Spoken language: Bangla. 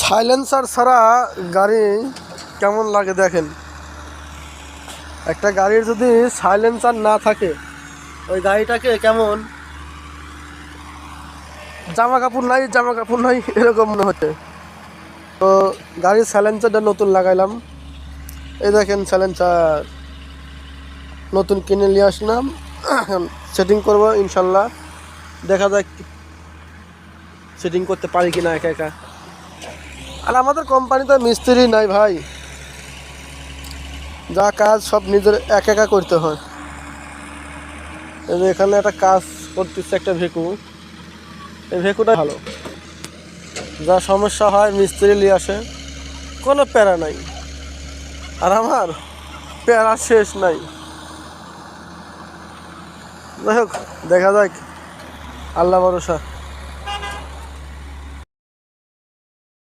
সাইলেন্সার ছাড়া গাড়ি কেমন লাগে দেখেন। একটা গাড়ির যদি সাইলেন্সার না থাকে ওই গাড়িটাকে কেমন জামা কাপড় নাই এরকম মনে হচ্ছে। তো গাড়ির সাইলেন্সারটা নতুন লাগাইলাম, এই দেখেন সাইলেন্সার নতুন কিনে নিয়ে আসলাম। সেটিং করব ইনশাল্লাহ, দেখা যাক সেটিং করতে পারি কিনা একা একা। আর আমাদের কোম্পানিতে মিস্ত্রি নাই ভাই, যা কাজ সব নিজের একা করতে হয়। এখানে একটা কাজ করতেছে একটা ভেকু, এই ভেকুটা ভালো, যা সমস্যা হয় মিস্ত্রি নিয়ে আসে, কোনো প্যারা নাই। আর আমার প্যারা শেষ নাই। যাই হোক দেখা যাক, আল্লাহ ভরসা।